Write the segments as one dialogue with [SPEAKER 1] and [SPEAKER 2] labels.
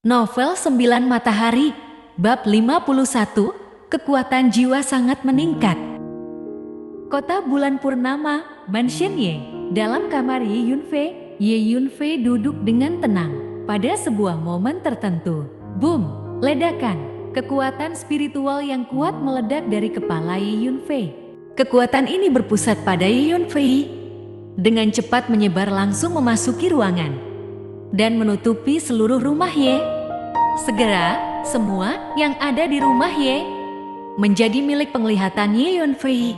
[SPEAKER 1] Novel 9 Matahari, Bab 51, Kekuatan Jiwa Sangat Meningkat. Kota bulan purnama, Mansion Ye. Dalam kamar Ye Yunfei duduk dengan tenang. Pada sebuah momen tertentu, boom, ledakan. Kekuatan spiritual yang kuat meledak dari kepala Ye Yunfei. Kekuatan ini berpusat pada Ye Yunfei. Dengan cepat menyebar langsung memasuki ruangan dan menutupi seluruh rumah Ye. Segera, semua yang ada di rumah Ye menjadi milik penglihatan Ye Yunfei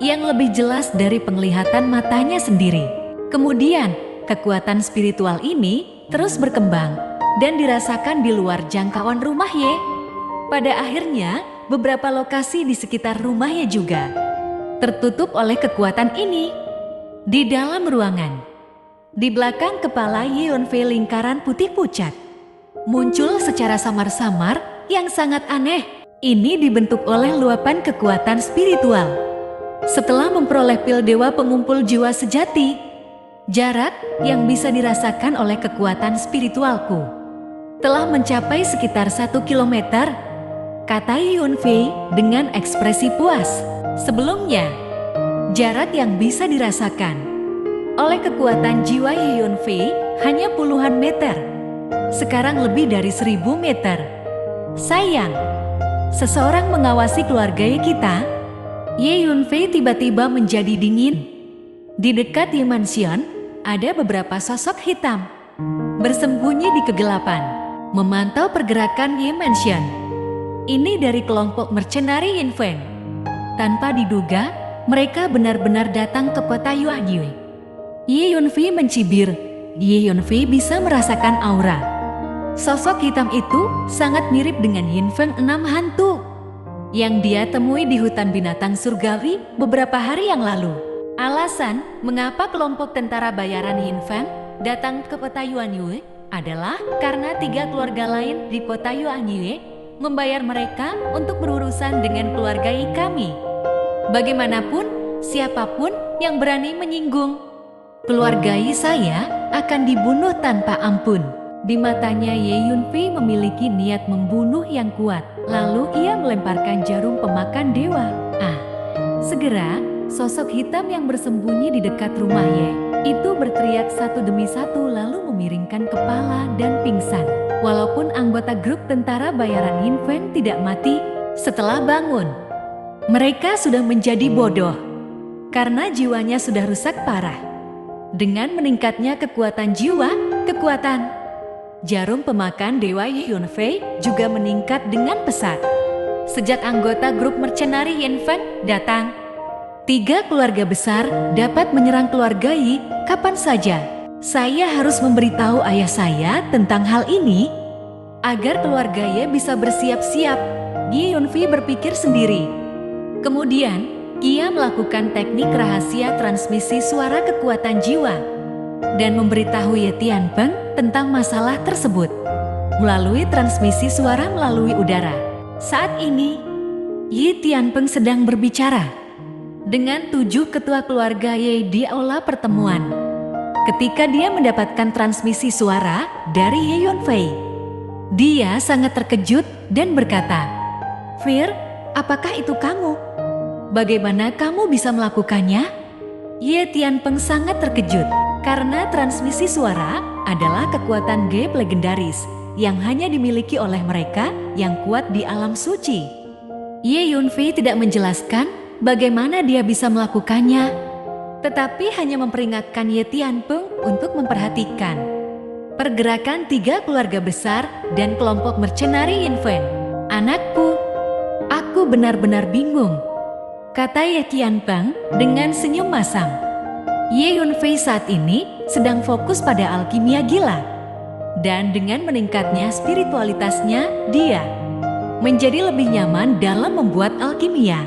[SPEAKER 1] yang lebih jelas dari penglihatan matanya sendiri. Kemudian, kekuatan spiritual ini terus berkembang dan dirasakan di luar jangkauan rumah Ye. Pada akhirnya, beberapa lokasi di sekitar rumah Ye juga tertutup oleh kekuatan ini. Di dalam ruangan, di belakang kepala Ye Yunfei lingkaran putih pucat muncul secara samar-samar yang sangat aneh. Ini dibentuk oleh luapan kekuatan spiritual. Setelah memperoleh pil dewa pengumpul jiwa sejati, jarak yang bisa dirasakan oleh kekuatan spiritualku telah mencapai sekitar 1 kilometer, kata Ye Yunfei dengan ekspresi puas. Sebelumnya, jarak yang bisa dirasakan oleh kekuatan jiwa Ye Yunfei hanya puluhan meter. Sekarang lebih dari 1000 meter. Sayang, seseorang mengawasi keluarga kita. Ye Yunfei tiba-tiba menjadi dingin. Di dekat Ye Mansion, ada beberapa sosok hitam bersembunyi di kegelapan, memantau pergerakan Ye Mansion. Ini dari kelompok mercenari Yinfeng. Tanpa diduga, mereka benar-benar datang ke kota Yuanyue. Ye Yunfei mencibir. Ye Yunfei bisa merasakan aura. Sosok hitam itu sangat mirip dengan Yinfeng 6 hantu yang dia temui di hutan binatang surgawi beberapa hari yang lalu. Alasan mengapa kelompok tentara bayaran Yinfeng datang ke kota Yuanyue adalah karena 3 keluarga lain di kota Yuanyue membayar mereka untuk berurusan dengan keluarga kami. Bagaimanapun, siapapun yang berani menyinggung keluarga saya akan dibunuh tanpa ampun. Di matanya Ye Yunfei memiliki niat membunuh yang kuat. Lalu ia melemparkan jarum pemakan dewa. Segera sosok hitam yang bersembunyi di dekat rumah Ye itu berteriak satu demi satu lalu memiringkan kepala dan pingsan. Walaupun anggota grup tentara bayaran Yinfeng tidak mati, setelah bangun mereka sudah menjadi bodoh karena jiwanya sudah rusak parah. Dengan meningkatnya kekuatan jiwa, kekuatan jarum pemakan dewa Ye Yunfei juga meningkat dengan pesat. Sejak anggota grup mercenari Yinfeng datang, 3 keluarga besar dapat menyerang keluarga Yi kapan saja. Saya harus memberitahu ayah saya tentang hal ini agar keluarga Ye bisa bersiap-siap. Ye Yunfei berpikir sendiri. Kemudian, ia melakukan teknik rahasia transmisi suara kekuatan jiwa dan memberitahu Ye Tianpeng tentang masalah tersebut melalui transmisi suara melalui udara. Saat ini, Ye Tianpeng sedang berbicara dengan 7 ketua keluarga Ye di aula pertemuan. Ketika dia mendapatkan transmisi suara dari Ye Yunfei, dia sangat terkejut dan berkata, "Fir, apakah itu kamu? Bagaimana kamu bisa melakukannya?" Ye Tianpeng sangat terkejut karena transmisi suara adalah kekuatan gaib legendaris yang hanya dimiliki oleh mereka yang kuat di alam suci. Ye Yunfei tidak menjelaskan bagaimana dia bisa melakukannya, tetapi hanya memperingatkan Ye Tianpeng untuk memperhatikan pergerakan 3 keluarga besar dan kelompok mercenari Yinfeng. "Anakku, aku benar-benar bingung," kata Ye Tianpeng dengan senyum masam. Ye Yunfei saat ini sedang fokus pada alkimia gila. Dan dengan meningkatnya spiritualitasnya, dia menjadi lebih nyaman dalam membuat alkimia.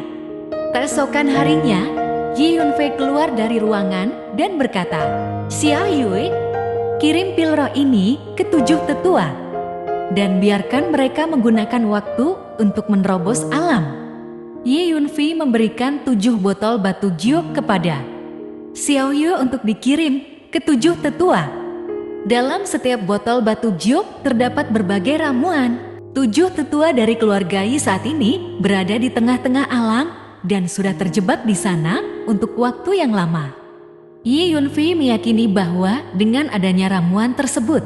[SPEAKER 1] Keesokan harinya, Ye Yunfei keluar dari ruangan dan berkata, "Xiao Yue, kirim pil roh ini ke 7 tetua dan biarkan mereka menggunakan waktu untuk menerobos alam." Ye Yunfei memberikan 7 botol batu giok kepada Xiao Yue untuk dikirim ke 7 tetua. Dalam setiap botol batu giok terdapat berbagai ramuan. 7 tetua dari keluarga Yi saat ini berada di tengah-tengah alam dan sudah terjebak di sana untuk waktu yang lama. Yi Yunfei meyakini bahwa dengan adanya ramuan tersebut,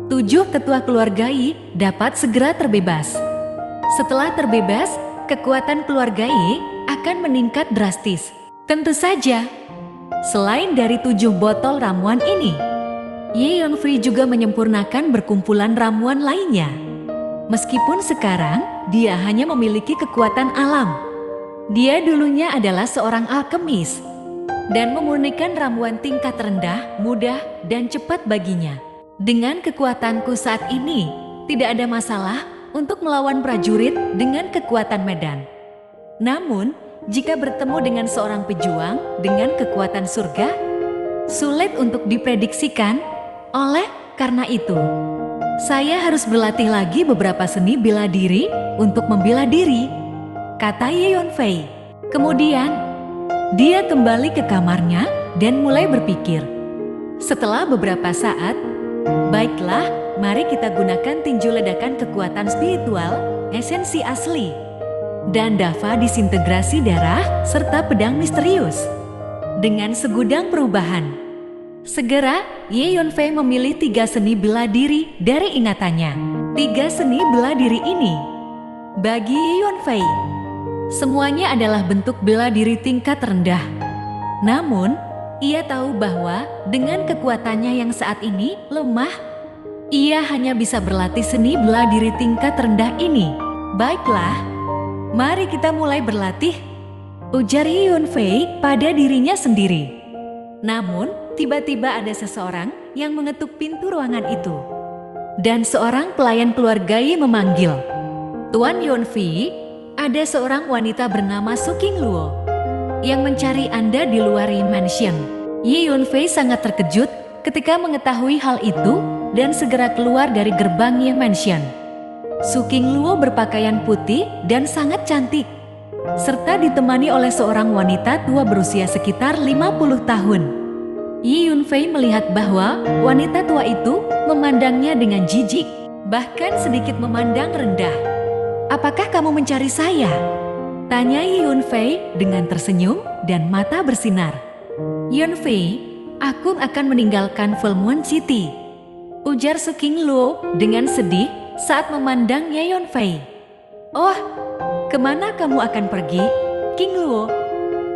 [SPEAKER 1] 7 tetua keluarga Yi dapat segera terbebas. Setelah terbebas, kekuatan keluarga Yi akan meningkat drastis. Tentu saja, selain dari 7 botol ramuan ini, Yi Yunfei juga menyempurnakan berkumpulan ramuan lainnya. Meskipun sekarang dia hanya memiliki kekuatan alam, dia dulunya adalah seorang alkemis dan memurnikan ramuan tingkat rendah, mudah, dan cepat baginya. Dengan kekuatanku saat ini, tidak ada masalah untuk melawan prajurit dengan kekuatan medan. Namun, jika bertemu dengan seorang pejuang dengan kekuatan surga, sulit untuk diprediksikan. Oleh karena itu, saya harus berlatih lagi beberapa seni bela diri untuk membela diri, kata Yi Yunfei. Kemudian, dia kembali ke kamarnya dan mulai berpikir. Setelah beberapa saat, baiklah, mari kita gunakan tinju ledakan kekuatan spiritual, esensi asli, dan dava disintegrasi darah, serta pedang misterius. Dengan segudang perubahan, segera Yi Yunfei memilih 3 seni bela diri dari ingatannya. 3 seni bela diri ini, bagi Yi Yunfei, semuanya adalah bentuk bela diri tingkat rendah. Namun, ia tahu bahwa dengan kekuatannya yang saat ini lemah, ia hanya bisa berlatih seni bela diri tingkat rendah ini. Baiklah, mari kita mulai berlatih, ujar Yi Yunfei pada dirinya sendiri. Namun, tiba-tiba ada seseorang yang mengetuk pintu ruangan itu. Dan seorang pelayan keluarga Yi memanggil, "Tuan Yunfei, ada seorang wanita bernama Su Qingluo yang mencari Anda di luar Yi Mansion." Yi Yunfei sangat terkejut ketika mengetahui hal itu dan segera keluar dari gerbang Yi Mansion. Su Qingluo berpakaian putih dan sangat cantik, serta ditemani oleh seorang wanita tua berusia sekitar 50 tahun. Yi Yunfei melihat bahwa wanita tua itu memandangnya dengan jijik, bahkan sedikit memandang rendah. "Apakah kamu mencari saya?" tanya Yi Yunfei dengan tersenyum dan mata bersinar. "Yunfei, aku akan meninggalkan Fulmon City," ujar Su Qingluo dengan sedih saat memandang Yi Yunfei. "Oh, kemana kamu akan pergi, Qingluo?"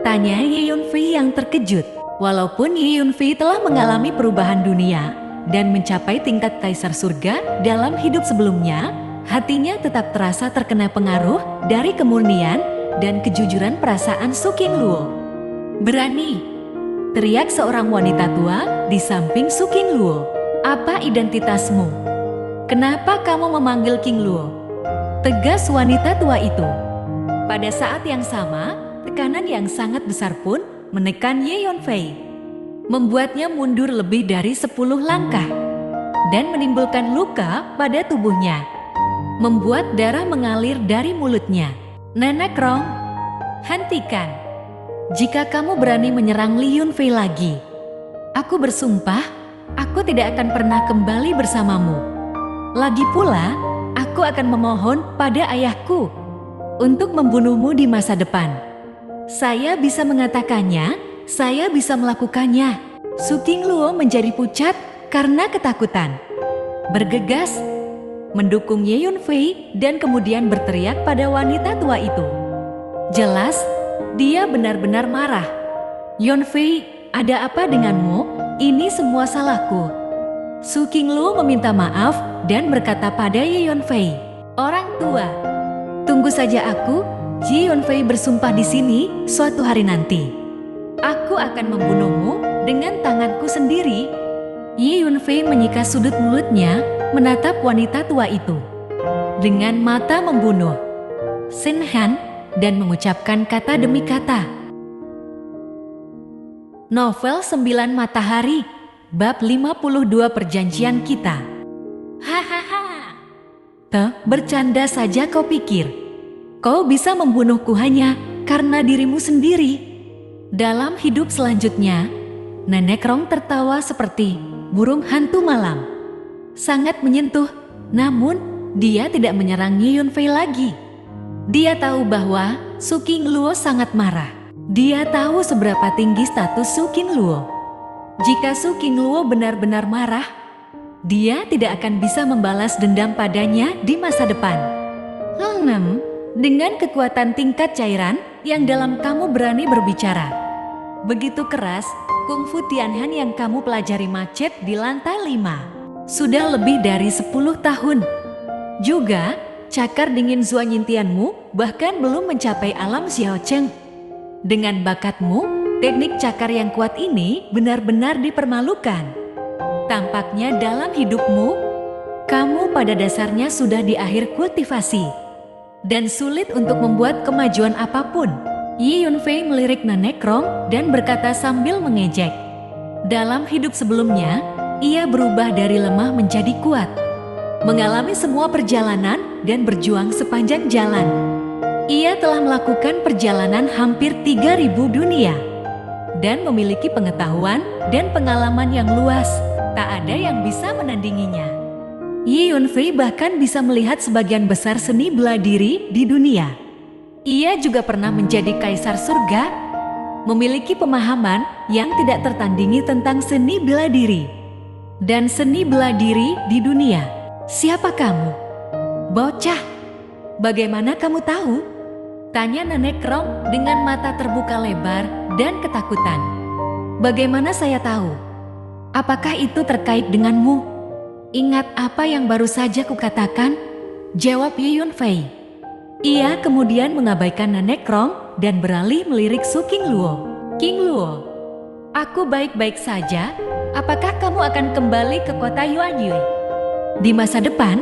[SPEAKER 1] tanya Yi Yunfei yang terkejut. Walaupun Yi Yunfei telah mengalami perubahan dunia dan mencapai tingkat kaisar surga dalam hidup sebelumnya, hatinya tetap terasa terkena pengaruh dari kemurnian dan kejujuran perasaan Su Qingluo. "Berani!" teriak seorang wanita tua di samping Su Qingluo. "Apa identitasmu? Kenapa kamu memanggil Qingluo?" tegas wanita tua itu. Pada saat yang sama, tekanan yang sangat besar pun menekan Yi Yunfei, membuatnya mundur lebih dari 10 langkah dan menimbulkan luka pada tubuhnya, membuat darah mengalir dari mulutnya. "Nenek Rong, hentikan! Jika kamu berani menyerang Li Yunfei lagi, aku bersumpah aku tidak akan pernah kembali bersamamu. Lagi pula, aku akan memohon pada ayahku untuk membunuhmu di masa depan. Saya bisa mengatakannya, saya bisa melakukannya." Su Qingluo menjadi pucat karena ketakutan. Bergegas, mendukung Yi Yunfei dan kemudian berteriak pada wanita tua itu. Jelas, dia benar-benar marah. "Yunfei, ada apa denganmu? Ini semua salahku." Su Qingluo meminta maaf dan berkata pada Yi Yunfei, "Orang tua, tunggu saja aku." Yi Yunfei bersumpah di sini suatu hari nanti. "Aku akan membunuhmu dengan tanganku sendiri." Yi Yunfei menyika sudut mulutnya menatap wanita tua itu dengan mata membunuh, Sin Han, dan mengucapkan kata demi kata. Novel 9 Matahari, bab 52 Perjanjian Kita. "Hahaha. Bercanda saja kau pikir. Kau bisa membunuhku hanya karena dirimu sendiri." Dalam hidup selanjutnya, Nenek Rong tertawa seperti burung hantu malam. Sangat menyentuh, namun dia tidak menyerang Ye Yunfei lagi. Dia tahu bahwa Su Qingluo sangat marah. Dia tahu seberapa tinggi status Su Qingluo. Jika Su Qingluo benar-benar marah, dia tidak akan bisa membalas dendam padanya di masa depan. Dengan kekuatan tingkat cairan yang dalam kamu berani berbicara. Begitu keras, Kungfu Tianhan yang kamu pelajari macet di lantai 5. Sudah lebih dari 10 tahun. Juga, cakar dingin Zuanyintianmu bahkan belum mencapai alam Xiaocheng. Dengan bakatmu, teknik cakar yang kuat ini benar-benar dipermalukan. Tampaknya dalam hidupmu, kamu pada dasarnya sudah di akhir kultivasi dan sulit untuk membuat kemajuan apapun. Ye Yunfei melirik Nenek Rong dan berkata sambil mengejek. Dalam hidup sebelumnya, ia berubah dari lemah menjadi kuat. Mengalami semua perjalanan dan berjuang sepanjang jalan. Ia telah melakukan perjalanan hampir 3.000 dunia dan memiliki pengetahuan dan pengalaman yang luas. Tak ada yang bisa menandinginya. Ye Yunfei bahkan bisa melihat sebagian besar seni bela diri di dunia. Ia juga pernah menjadi kaisar surga, memiliki pemahaman yang tidak tertandingi tentang seni bela diri dan seni bela diri di dunia. Siapa kamu? Bocah, bagaimana kamu tahu? Tanya Nenek Rong dengan mata terbuka lebar dan ketakutan. Bagaimana saya tahu? Apakah itu terkait denganmu? Ingat apa yang baru saja kukatakan? Jawab Ye Yunfei. Ia kemudian mengabaikan Nenek Rong dan beralih melirik Su Qingluo. Qingluo, aku baik-baik saja. Apakah kamu akan kembali ke kota Yuanyue di masa depan?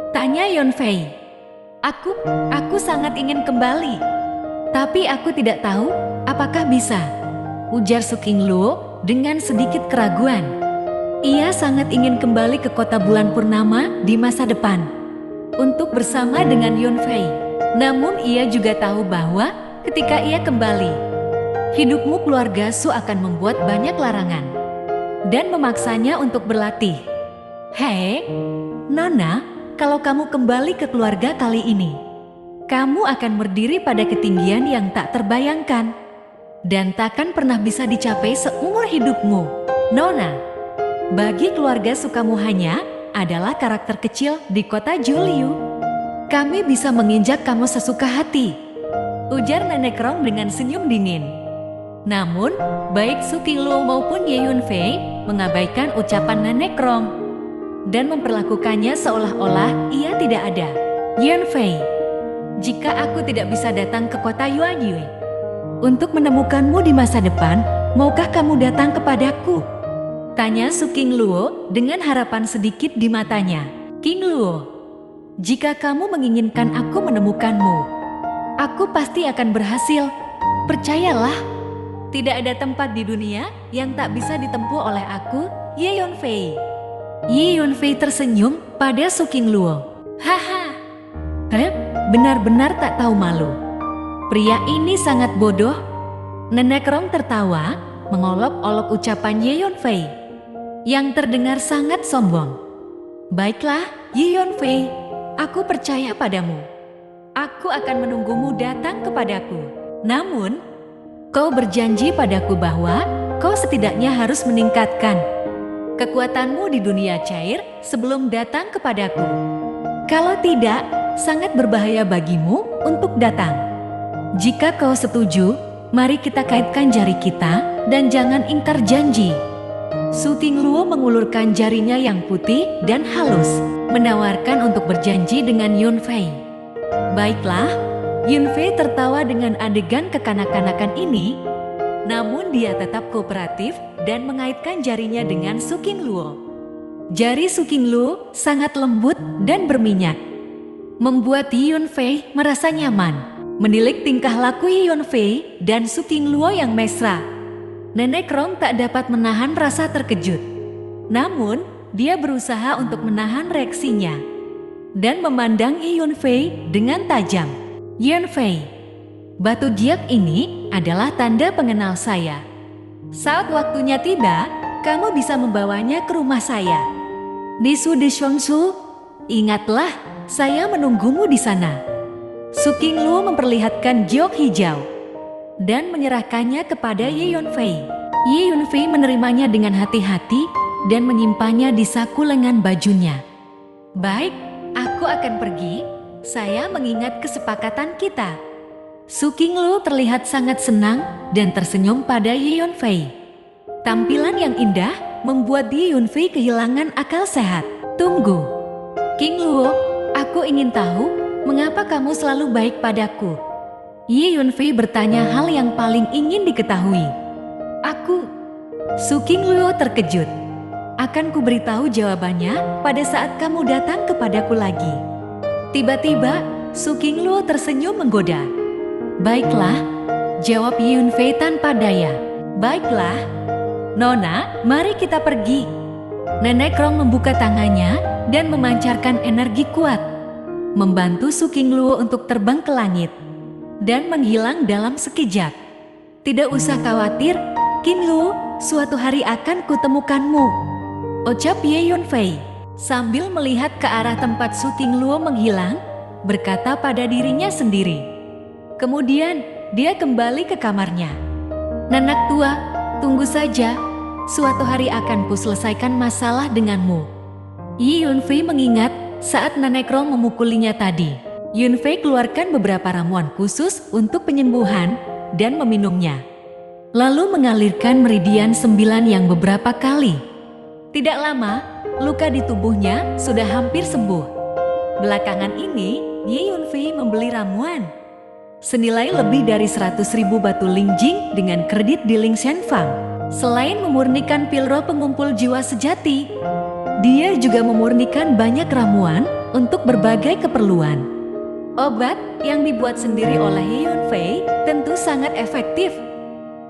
[SPEAKER 1] Tanya Yunfei. Aku sangat ingin kembali. Tapi aku tidak tahu apakah bisa. Ujar Su Qingluo dengan sedikit keraguan. Ia sangat ingin kembali ke kota bulan purnama di masa depan untuk bersama dengan Yunfei. Namun ia juga tahu bahwa ketika ia kembali, hidupmu keluarga Su akan membuat banyak larangan dan memaksanya untuk berlatih. Hei, Nona, kalau kamu kembali ke keluarga kali ini, kamu akan berdiri pada ketinggian yang tak terbayangkan dan takkan pernah bisa dicapai seumur hidupmu. Nona, bagi keluarga Su kamu hanya adalah karakter kecil di kota Juliu. Kami bisa menginjak kamu sesuka hati, ujar Nenek Rong dengan senyum dingin. Namun, baik Su Qingluo maupun Ye Yunfei mengabaikan ucapan Nenek Rong dan memperlakukannya seolah-olah ia tidak ada. Yunfei, jika aku tidak bisa datang ke kota Yuanyue untuk menemukanmu di masa depan, maukah kamu datang kepadaku? Tanya Su Qingluo dengan harapan sedikit di matanya. Qingluo, jika kamu menginginkan aku menemukanmu, aku pasti akan berhasil. Percayalah, tidak ada tempat di dunia yang tak bisa ditempuh oleh aku, Ye Yunfei. Ye Yunfei tersenyum pada Su Qingluo. Haha, benar-benar tak tahu malu. Pria ini sangat bodoh. Nenek Rong tertawa, mengolok-olok ucapan Ye Yunfei yang terdengar sangat sombong. Baiklah, Ye Yunfei, aku percaya padamu. Aku akan menunggumu datang kepadaku. Namun, kau berjanji padaku bahwa kau setidaknya harus meningkatkan kekuatanmu di dunia cair sebelum datang kepadaku. Kalau tidak, sangat berbahaya bagimu untuk datang. Jika kau setuju, mari kita kaitkan jari kita dan jangan ingkar janji. Su Qingluo mengulurkan jarinya yang putih dan halus, menawarkan untuk berjanji dengan Yunfei. Baiklah, Yunfei tertawa dengan adegan kekanak-kanakan ini, namun dia tetap kooperatif dan mengaitkan jarinya dengan Su Qingluo. Jari Su Qingluo sangat lembut dan berminyak, membuat Yunfei merasa nyaman. Menilik tingkah laku Yunfei dan Su Qingluo yang mesra, Nenek Rong tak dapat menahan rasa terkejut. Namun, dia berusaha untuk menahan reaksinya dan memandang Yunfei dengan tajam. Yunfei, batu giok ini adalah tanda pengenal saya. Saat waktunya tiba, kamu bisa membawanya ke rumah saya. Di Su de Shonshu, ingatlah, saya menunggumu di sana. Su Qingluo memperlihatkan giok hijau dan menyerahkannya kepada Ye Yunfei. Ye Yunfei menerimanya dengan hati-hati dan menyimpannya di saku lengan bajunya. Baik, aku akan pergi. Saya mengingat kesepakatan kita. Su Qingluo terlihat sangat senang dan tersenyum pada Ye Yunfei. Tampilan yang indah membuat Ye Yunfei kehilangan akal sehat. Tunggu, Qingluo, aku ingin tahu mengapa kamu selalu baik padaku. Ye Yunfei bertanya hal yang paling ingin diketahui. Su Qingluo terkejut. Akan kuberitahu jawabannya pada saat kamu datang kepadaku lagi. Tiba-tiba, Su Qingluo tersenyum menggoda. Baiklah, jawab Ye Yunfei tanpa daya. Baiklah, Nona, mari kita pergi. Nenek Rong membuka tangannya dan memancarkan energi kuat, membantu Su Qingluo untuk terbang ke langit dan menghilang dalam sekejap. Tidak usah khawatir, Qingluo, suatu hari akan kutemukanmu, ucap Ye Yunfei. Sambil melihat ke arah tempat Su Qingluo menghilang, berkata pada dirinya sendiri. Kemudian, dia kembali ke kamarnya. Nenek tua, tunggu saja, suatu hari akan ku selesaikan masalah denganmu. Ye Yunfei mengingat saat Nenek Rong memukulinya tadi. Yunfei keluarkan beberapa ramuan khusus untuk penyembuhan dan meminumnya. Lalu mengalirkan meridian 9 yang beberapa kali. Tidak lama, luka di tubuhnya sudah hampir sembuh. Belakangan ini, Ye Yunfei membeli ramuan senilai lebih dari 100.000 batu lingjing dengan kredit di Ling Shenfang. Selain memurnikan pilro pengumpul jiwa sejati, dia juga memurnikan banyak ramuan untuk berbagai keperluan. Obat yang dibuat sendiri oleh Ye Yunfei tentu sangat efektif.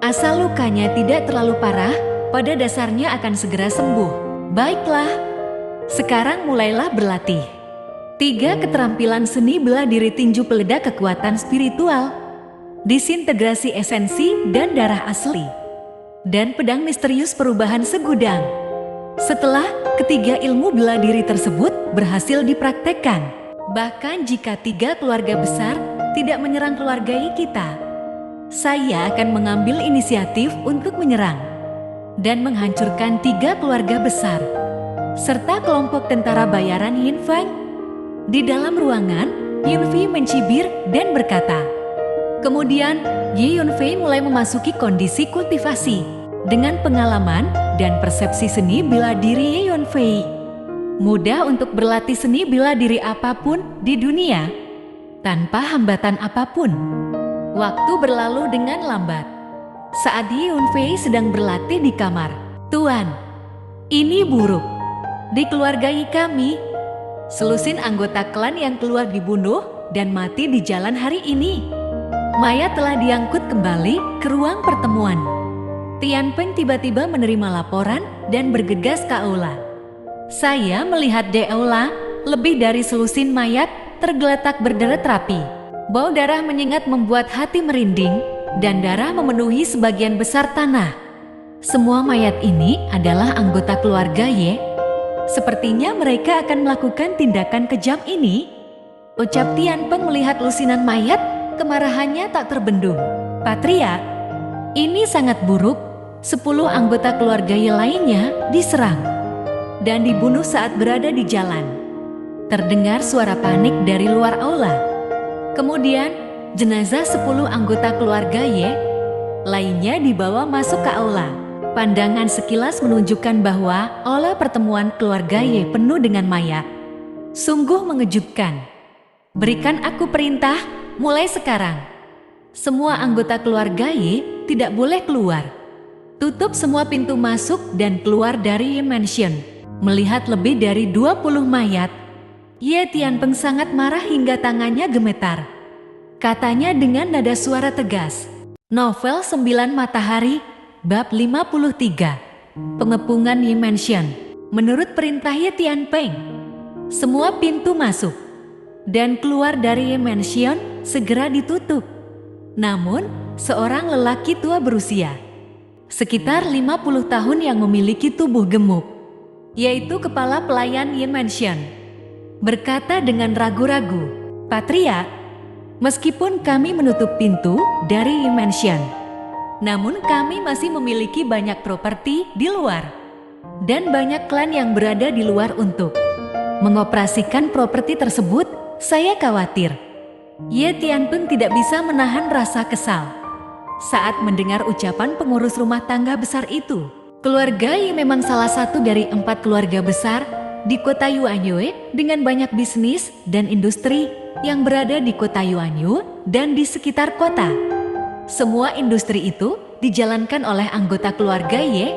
[SPEAKER 1] Asal lukanya tidak terlalu parah, pada dasarnya akan segera sembuh. Baiklah, sekarang mulailah berlatih. 3 keterampilan seni bela diri tinju peledak kekuatan spiritual, disintegrasi esensi dan darah asli, dan pedang misterius perubahan segudang. Setelah ketiga ilmu bela diri tersebut berhasil dipraktekkan, bahkan jika 3 keluarga besar tidak menyerang keluarga kita, saya akan mengambil inisiatif untuk menyerang dan menghancurkan 3 keluarga besar serta kelompok tentara bayaran Yin Fang. Di dalam ruangan, Yunfei mencibir dan berkata. Kemudian, Ye Yunfei mulai memasuki kondisi kultivasi dengan pengalaman dan persepsi seni bela diri. Ye Yunfei mudah untuk berlatih seni bela diri apapun di dunia tanpa hambatan apapun. Waktu berlalu dengan lambat. Saat Ye Yunfei sedang berlatih di kamar, Tuan, ini buruk. Di keluarga kami, selusin anggota klan yang keluar dibunuh dan mati di jalan hari ini. Mayat telah diangkut kembali ke ruang pertemuan. Tian Peng tiba-tiba menerima laporan dan bergegas ke aula. Saya melihat di aula, lebih dari selusin mayat tergeletak berderet rapi. Bau darah menyengat membuat hati merinding, dan darah memenuhi sebagian besar tanah. Semua mayat ini adalah anggota keluarga Ye. Sepertinya mereka akan melakukan tindakan kejam ini, ucap Tian Peng melihat lusinan mayat. Kemarahannya tak terbendung. Patriark, ini sangat buruk. 10 anggota keluarga Ye lainnya diserang dan dibunuh saat berada di jalan. Terdengar suara panik dari luar aula. Kemudian, jenazah 10 anggota keluarga Ye lainnya dibawa masuk ke aula. Pandangan sekilas menunjukkan bahwa aula pertemuan keluarga Ye penuh dengan mayat. Sungguh mengejutkan. Berikan aku perintah, mulai sekarang. Semua anggota keluarga Ye tidak boleh keluar. Tutup semua pintu masuk dan keluar dari Ye Mansion. Melihat lebih dari 20 mayat, Ye Tianpeng sangat marah hingga tangannya gemetar. Katanya dengan nada suara tegas. Novel 9 Matahari, Bab 53. Pengepungan Ye Mansion. Menurut perintah Ye Tianpeng, semua pintu masuk dan keluar dari Ye Mansion segera ditutup. Namun, seorang lelaki tua berusia sekitar 50 tahun yang memiliki tubuh gemuk, yaitu kepala pelayan Ye Mansion. Berkata dengan ragu-ragu, "Patriark, meskipun kami menutup pintu dari Ye Mansion, namun kami masih memiliki banyak properti di luar. Dan banyak klan yang berada di luar untuk mengoperasikan properti tersebut. Saya khawatir." Ye Tianpeng tidak bisa menahan rasa kesal saat mendengar ucapan pengurus rumah tangga besar itu. Keluarga Ye memang salah satu dari 4 keluarga besar di kota Yuanyue dengan banyak bisnis dan industri yang berada di kota Yuanyu dan di sekitar kota. Semua industri itu dijalankan oleh anggota keluarga Ye.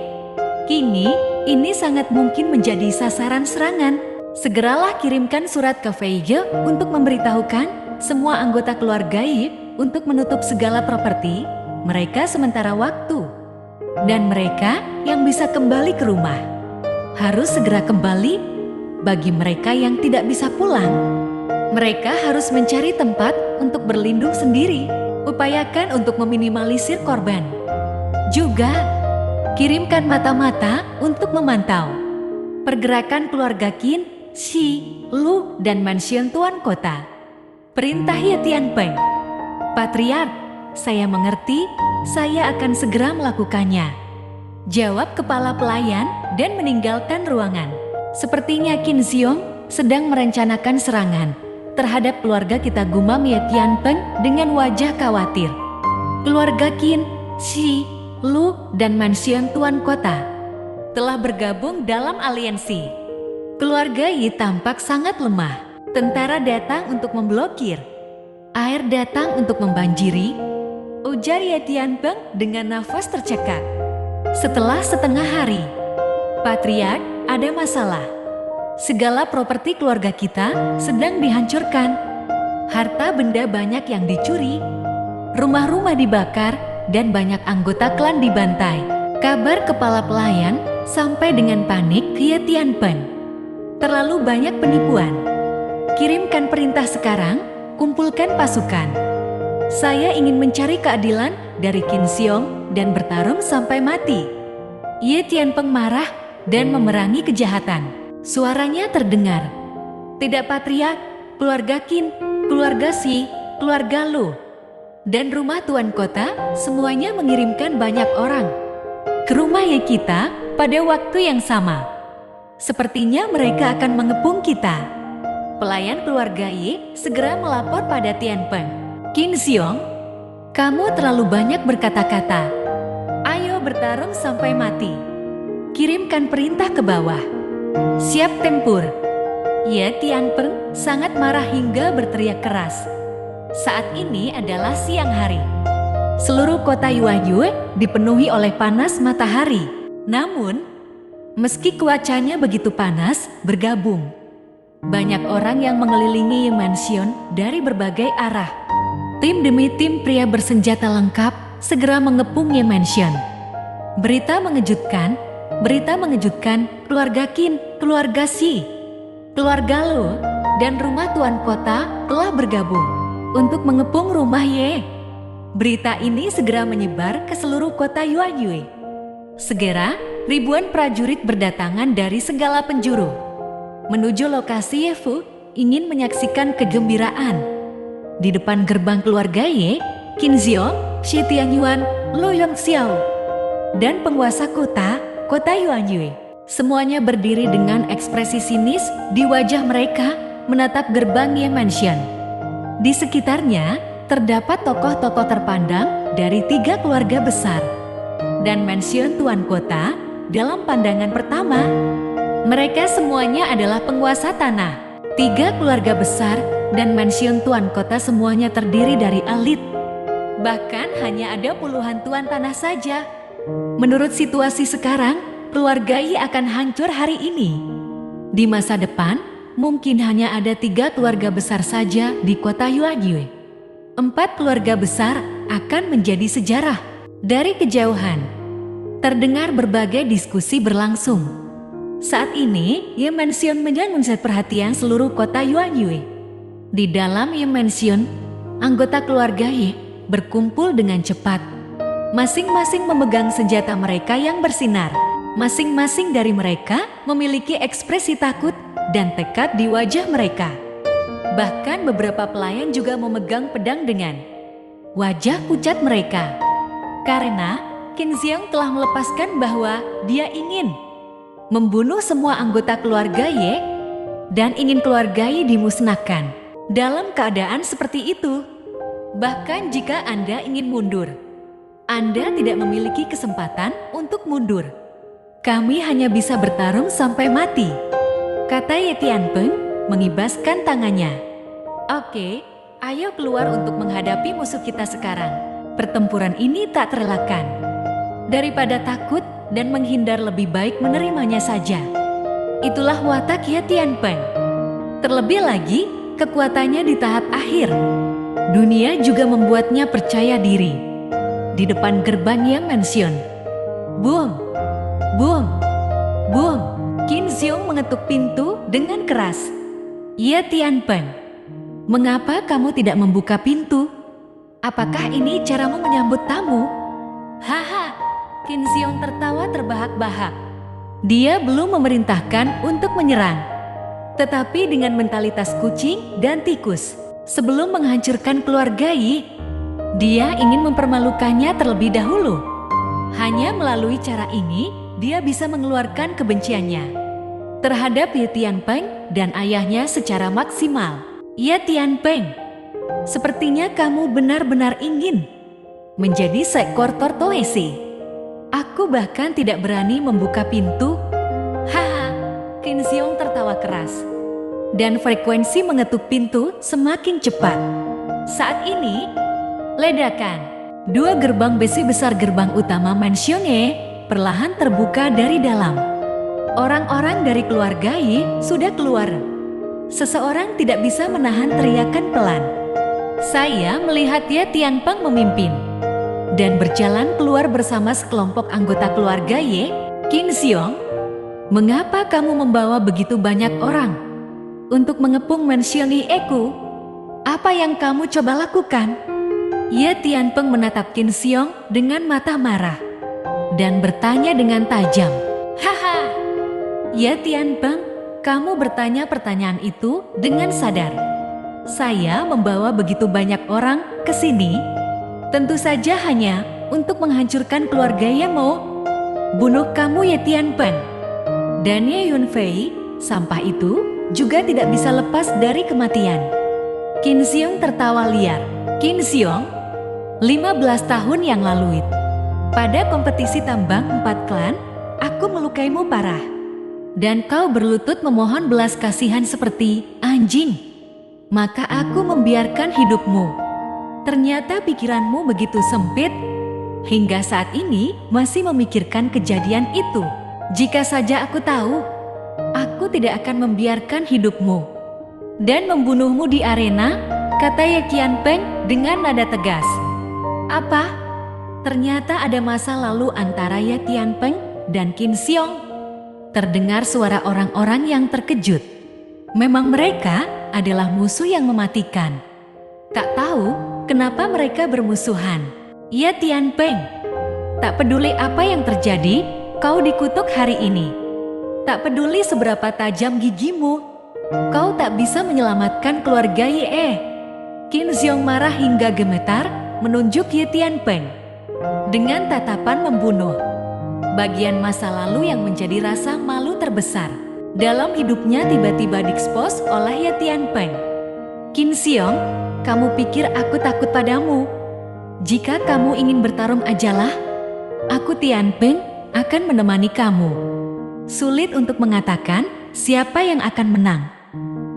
[SPEAKER 1] Kini, ini sangat mungkin menjadi sasaran serangan. Segeralah kirimkan surat ke Feige untuk memberitahukan semua anggota keluarga Ye untuk menutup segala properti mereka sementara waktu. Dan mereka yang bisa kembali ke rumah harus segera kembali. Bagi mereka yang tidak bisa pulang, mereka harus mencari tempat untuk berlindung sendiri. Upayakan untuk meminimalisir korban. Juga, kirimkan mata-mata untuk memantau pergerakan keluarga Qin, Xi, Lu, dan mansion tuan kota. Perintah Ye Tianpeng. "Patriark, saya mengerti, saya akan segera melakukannya," jawab kepala pelayan dan meninggalkan ruangan. Sepertinya Qin Xiong sedang merencanakan serangan terhadap keluarga kita, gumam Ye Tianpeng dengan wajah khawatir. Keluarga Qin, Xi, Lu, dan mansion tuan kota telah bergabung dalam aliansi. Keluarga Ye tampak sangat lemah. Tentara datang untuk memblokir. Air datang untuk membanjiri, ujar Ye Tianpeng dengan nafas tercekat. Setelah setengah hari, "Patriark, ada masalah. Segala properti keluarga kita sedang dihancurkan. Harta benda banyak yang dicuri, rumah-rumah dibakar, dan banyak anggota klan dibantai." Kabar kepala pelayan sampai dengan panik ke Ye Tianpeng. "Terlalu banyak penipuan. Kirimkan perintah sekarang, kumpulkan pasukan. Saya ingin mencari keadilan dari Qin Xiong dan bertarung sampai mati." Ye Tianpeng marah dan memerangi kejahatan. Suaranya terdengar, "Tidak, Patriark, keluarga Qin, keluarga Xi, keluarga Lu, dan rumah tuan kota semuanya mengirimkan banyak orang ke rumah Ye kita pada waktu yang sama. Sepertinya mereka akan mengepung kita." Pelayan keluarga Ye segera melapor pada Tianpeng. "Qin Xiong, kamu terlalu banyak berkata-kata. Ayo bertarung sampai mati. Kirimkan perintah ke bawah. Siap tempur." Ye Tianpeng sangat marah hingga berteriak keras. Saat ini adalah siang hari. Seluruh kota Yuanyue dipenuhi oleh panas matahari. Namun, meski cuacanya begitu panas, bergabung banyak orang yang mengelilingi Ye Mansion dari berbagai arah. Tim demi tim pria bersenjata lengkap segera mengepung Ye Mansion. Berita mengejutkan, keluarga Qin, keluarga Xi, keluarga Lu, dan rumah tuan kota telah bergabung untuk mengepung rumah Ye. Berita ini segera menyebar ke seluruh kota Yuanyue. Segera, ribuan prajurit berdatangan dari segala penjuru menuju lokasi Ye Fu, ingin menyaksikan kegembiraan. Di depan gerbang keluarga Ye, Qin Xiong, Shi Tianyuan, Lu Yongxiao, dan penguasa kota Yuanyue, semuanya berdiri dengan ekspresi sinis di wajah mereka menatap gerbang Ye Mansion. Di sekitarnya terdapat tokoh-tokoh terpandang dari 3 keluarga besar dan mansion tuan kota. Dalam pandangan pertama, mereka semuanya adalah penguasa tanah. 3 keluarga besar dan mansion tuan kota semuanya terdiri dari elit. Bahkan hanya ada puluhan tuan tanah saja. Menurut situasi sekarang, keluarga Ye akan hancur hari ini. Di masa depan, mungkin hanya ada 3 keluarga besar saja di kota Yuanyue. 4 keluarga besar akan menjadi sejarah. Dari kejauhan, terdengar berbagai diskusi berlangsung. Saat ini, Ye Mansion menjadi perhatian seluruh kota Yuanyue. Di dalam Ye Mansion, anggota keluarga Ye berkumpul dengan cepat. Masing-masing memegang senjata mereka yang bersinar. Masing-masing dari mereka memiliki ekspresi takut dan tekad di wajah mereka. Bahkan beberapa pelayan juga memegang pedang dengan wajah pucat mereka. Karena Qin Xiong telah melepaskan bahwa dia ingin membunuh semua anggota keluarga Ye dan ingin keluarga Ye dimusnahkan. Dalam keadaan seperti itu, bahkan jika Anda ingin mundur, Anda tidak memiliki kesempatan untuk mundur. Kami hanya bisa bertarung sampai mati, kata Ye Tianpeng mengibaskan tangannya. Oke, ayo keluar untuk menghadapi musuh kita sekarang. Pertempuran ini tak terelakkan. Daripada takut dan menghindar, lebih baik menerimanya saja. Itulah watak Ye Tianpeng. Terlebih lagi, kekuatannya di tahap akhir. Dunia juga membuatnya percaya diri. Di depan gerbang yang mansion. Boom! Boom! Boom! Qin Xiong mengetuk pintu dengan keras. Ye Tianpeng, mengapa kamu tidak membuka pintu? Apakah ini caramu menyambut tamu? Haha, Qin Xiong tertawa terbahak-bahak. Dia belum memerintahkan untuk menyerang. Tetapi dengan mentalitas kucing dan tikus, sebelum menghancurkan keluarga Yi, dia ingin mempermalukannya terlebih dahulu. Hanya melalui cara ini, dia bisa mengeluarkan kebenciannya terhadap Ye Tianpeng dan ayahnya secara maksimal. Ye Tianpeng, sepertinya kamu benar-benar ingin menjadi seekor tortoise. Aku bahkan tidak berani membuka pintu. Haha, Qin Xiong tertawa keras. Dan frekuensi mengetuk pintu semakin cepat. Saat ini, ledakan. Dua gerbang besi besar gerbang utama mansion Ye perlahan terbuka dari dalam. Orang-orang dari keluarga Yi sudah keluar. Seseorang tidak bisa menahan teriakan pelan. Saya melihat Ye Tianpeng memimpin dan berjalan keluar bersama sekelompok anggota keluarga Ye. Qin Xiong, mengapa kamu membawa begitu banyak orang untuk mengepung mansion Yi-ku? Apa yang kamu coba lakukan? Ye Tianpeng menatap Qin Xiong dengan mata marah dan bertanya dengan tajam. Haha, Ye Tianpeng, kamu bertanya pertanyaan itu dengan sadar. Saya membawa begitu banyak orang ke sini, tentu saja hanya untuk menghancurkan keluarga yang mau bunuh kamu Ye Tianpeng. Dan Ye Yunfei, sampah itu juga tidak bisa lepas dari kematian. Qin Xiong tertawa liar. Qin Xiong, 15 tahun yang lalu pada kompetisi tambang 4 klan, aku melukaimu parah. Dan kau berlutut memohon belas kasihan seperti anjing. Maka aku membiarkan hidupmu. Ternyata pikiranmu begitu sempit. Hingga saat ini masih memikirkan kejadian itu. Jika saja aku tahu, aku tidak akan membiarkan hidupmu dan membunuhmu di arena, kata Ye Tianpeng dengan nada tegas. Apa? Ternyata ada masa lalu antara Ye Tianpeng dan Qin Xiong. Terdengar suara orang-orang yang terkejut. Memang mereka adalah musuh yang mematikan. Tak tahu kenapa mereka bermusuhan. Ye Tianpeng, tak peduli apa yang terjadi, kau dikutuk hari ini. Tak peduli seberapa tajam gigimu, kau tak bisa menyelamatkan keluarga Ye. Qin Xiong marah hingga gemetar menunjuk Ye Tianpeng dengan tatapan membunuh. Bagian masa lalu yang menjadi rasa malu terbesar dalam hidupnya tiba-tiba diekspos oleh Ye Tianpeng. Qin Xiong, kamu pikir aku takut padamu? Jika kamu ingin bertarung ajalah, aku Tianpeng akan menemani kamu. Sulit untuk mengatakan siapa yang akan menang,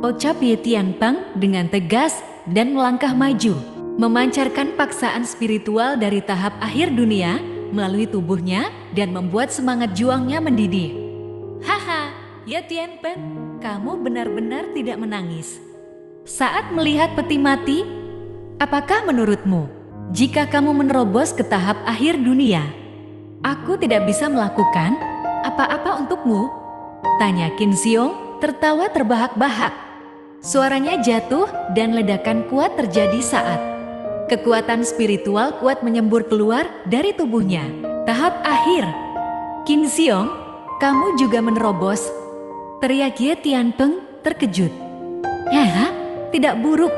[SPEAKER 1] ucap Ye Tianpeng dengan tegas dan melangkah maju, memancarkan paksaan spiritual dari tahap akhir dunia melalui tubuhnya dan membuat semangat juangnya mendidih. Haha, Ye Tianpeng, kamu benar-benar tidak menangis saat melihat peti mati? Apakah menurutmu, jika kamu menerobos ke tahap akhir dunia, aku tidak bisa melakukan apa-apa untukmu? Tanya Qin Xiong tertawa terbahak-bahak. Suaranya jatuh dan ledakan kuat terjadi saat Kekuatan spiritual kuat menyembur keluar dari tubuhnya. Tahap akhir. Qin Xiong, kamu juga menerobos. Teriak Ye Tianpeng terkejut. Ya, tidak buruk.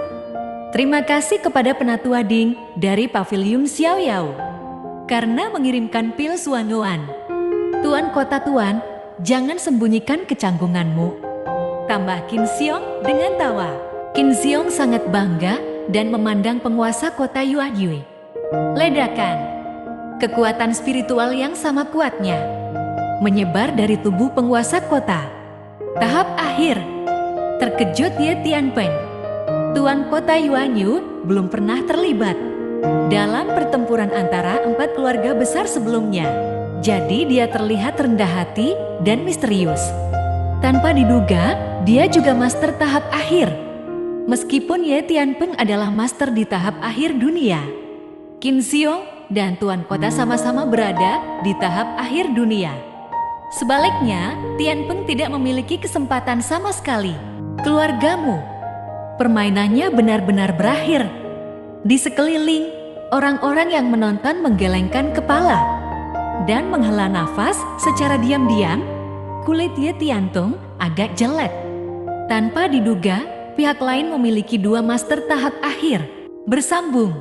[SPEAKER 1] Terima kasih kepada Penatua Ding dari Paviliun Xiaoyao karena mengirimkan pil Suanuan. Tuan Kota Tuan, jangan sembunyikan kecanggunganmu, tambah Qin Xiong dengan tawa. Qin Xiong sangat bangga dan memandang penguasa kota Yuanyue. Ledakan. Kekuatan spiritual yang sama kuatnya menyebar dari tubuh penguasa kota. Tahap akhir. Terkejut Ye Tianpeng. Tuan kota Yuanyue belum pernah terlibat dalam pertempuran antara 4 keluarga besar sebelumnya. Jadi dia terlihat rendah hati dan misterius. Tanpa diduga, dia juga master tahap akhir. Meskipun Ye Tianpeng adalah master di tahap akhir dunia, Qin Xiong dan Tuan Kota sama-sama berada di tahap akhir dunia. Sebaliknya, Tianpeng tidak memiliki kesempatan sama sekali. Keluargamu, permainannya benar-benar berakhir. Di sekeliling, orang-orang yang menonton menggelengkan kepala dan menghela nafas secara diam-diam. Kulit Ye Tianpeng agak jelek. Tanpa diduga, pihak lain memiliki 2 master tahap akhir bersambung.